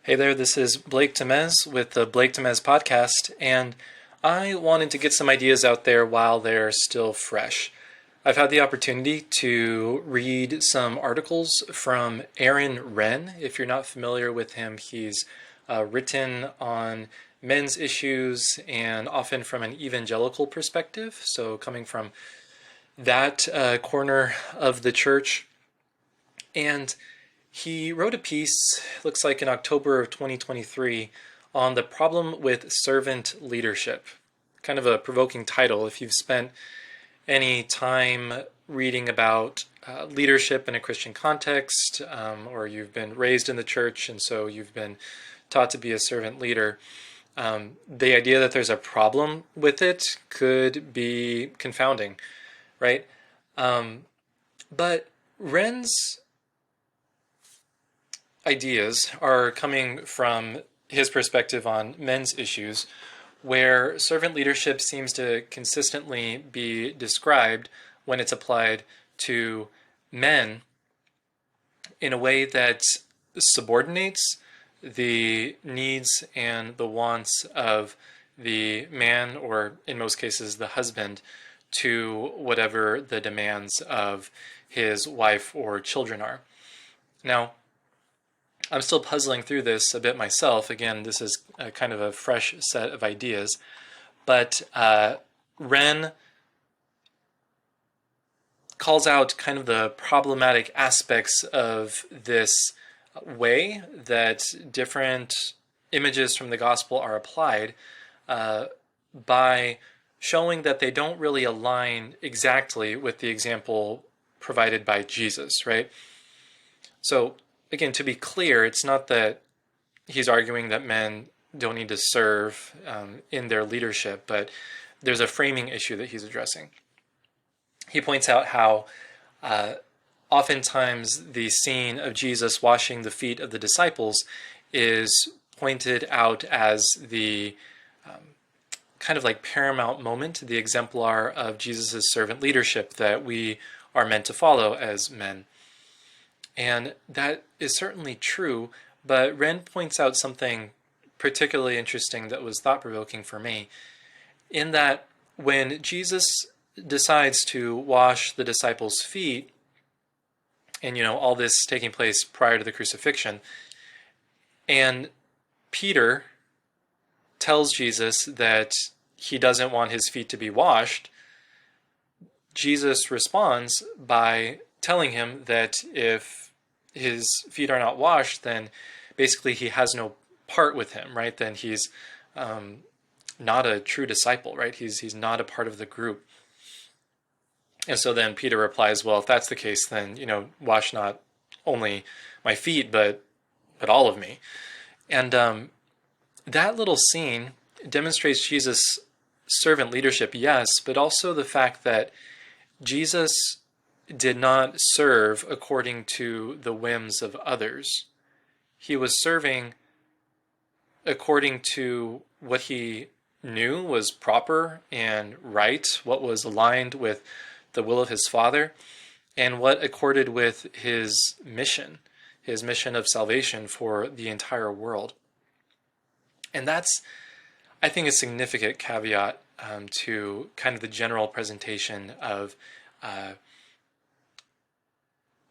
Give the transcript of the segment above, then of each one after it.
Hey there, this is Blake Temez with the Blake Temez podcast, and I wanted to get some ideas out there while they're still fresh. I've had the opportunity to read some articles from Renn. If you're not familiar with him, he's written on men's issues and often from an evangelical perspective, so coming from that corner of the church. And he wrote a piece, looks like in October of 2023, on the problem with servant leadership. Kind of a provoking title. If you've spent any time reading about leadership in a Christian context, or you've been raised in the church and so you've been taught to be a servant leader, the idea that there's a problem with it could be confounding, right? But Renn's ideas are coming from his perspective on men's issues, where servant leadership seems to consistently be described when it's applied to men in a way that subordinates the needs and the wants of the man, or in most cases the husband, to whatever the demands of his wife or children are. Now, I'm still puzzling through this a bit myself. Again, this is a kind of a fresh set of ideas. But Renn calls out kind of the problematic aspects of this way that different images from the gospel are applied by showing that they don't really align exactly with the example provided by Jesus, right? So, again, to be clear, it's not that he's arguing that men don't need to serve in their leadership, but there's a framing issue that he's addressing. He points out how oftentimes the scene of Jesus washing the feet of the disciples is pointed out as the kind of like paramount moment, the exemplar of Jesus' servant leadership that we are meant to follow as men. And that is certainly true, but Renn points out something particularly interesting that was thought-provoking for me, in that when Jesus decides to wash the disciples' feet, and all this taking place prior to the crucifixion, and Peter tells Jesus that he doesn't want his feet to be washed, Jesus responds by telling him that if his feet are not washed, then basically he has no part with him, right? Then he's not a true disciple, right? He's not a part of the group. And so then Peter replies, well, if that's the case, then, wash not only my feet, but all of me. And that little scene demonstrates Jesus' servant leadership, yes, but also the fact that Jesus did not serve according to the whims of others. He was serving according to what he knew was proper and right, what was aligned with the will of his Father, and what accorded with his mission of salvation for the entire world. And that's, I think, a significant caveat to kind of the general presentation of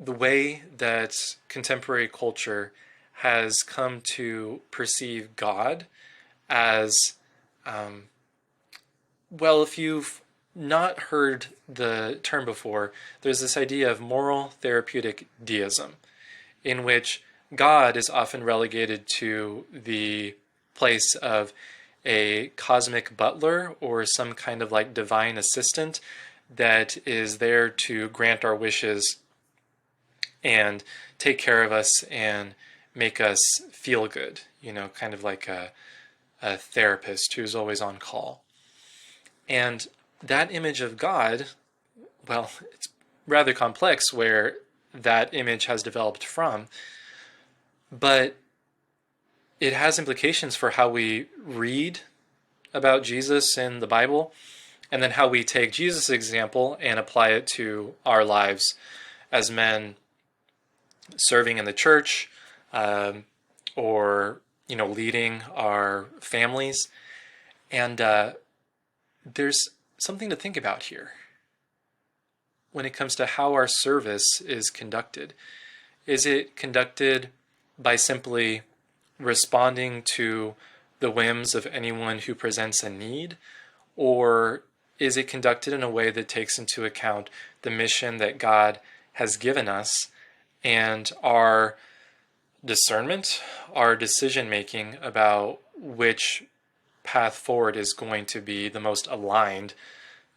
the way that contemporary culture has come to perceive God as, well, if you've not heard the term before, there's this idea of moral therapeutic deism, in which God is often relegated to the place of a cosmic butler or some kind of like divine assistant that is there to grant our wishes and take care of us and make us feel good, kind of like a therapist who's always on call. And that image of God, well, it's rather complex where that image has developed from, but it has implications for how we read about Jesus in the Bible, and then how we take Jesus' example and apply it to our lives as men serving in the church, or leading our families. And there's something to think about here when it comes to how our service is conducted. Is it conducted by simply responding to the whims of anyone who presents a need? Or is it conducted in a way that takes into account the mission that God has given us and our discernment, our decision making about which path forward is going to be the most aligned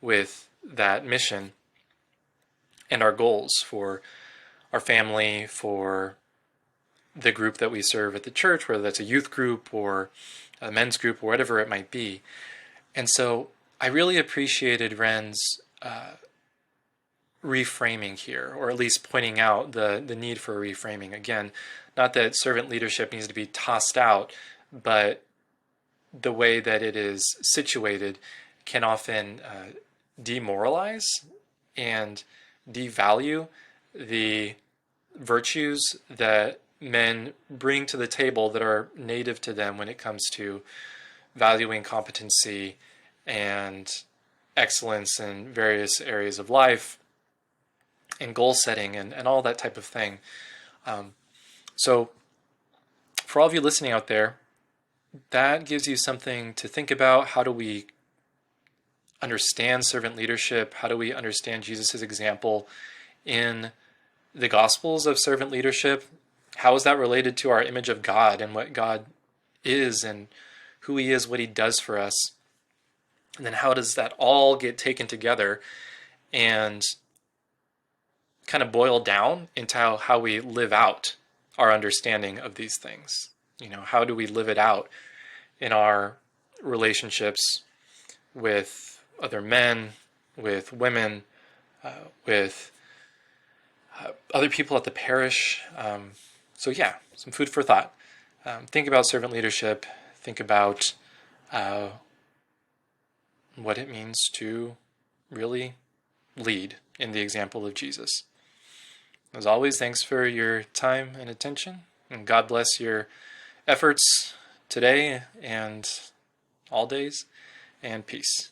with that mission and our goals for our family, for the group that we serve at the church, whether that's a youth group or a men's group or whatever it might be. And so I really appreciated Renn's reframing here, or at least pointing out the need for reframing. Again, not that servant leadership needs to be tossed out, but the way that it is situated can often demoralize and devalue the virtues that men bring to the table that are native to them when it comes to valuing competency and excellence in various areas of life and goal setting and all that type of thing. So for all of you listening out there, that gives you something to think about. How do we understand servant leadership? How do we understand Jesus' example in the Gospels of servant leadership? How is that related to our image of God and what God is and who he is, what he does for us? And then how does that all get taken together and kind of boil down into how we live out our understanding of these things? How do we live it out in our relationships with other men, with women, with other people at the parish? So yeah, some food for thought. Think about servant leadership. Think about what it means to really lead in the example of Jesus. As always, thanks for your time and attention, and God bless your efforts today and all days, and peace.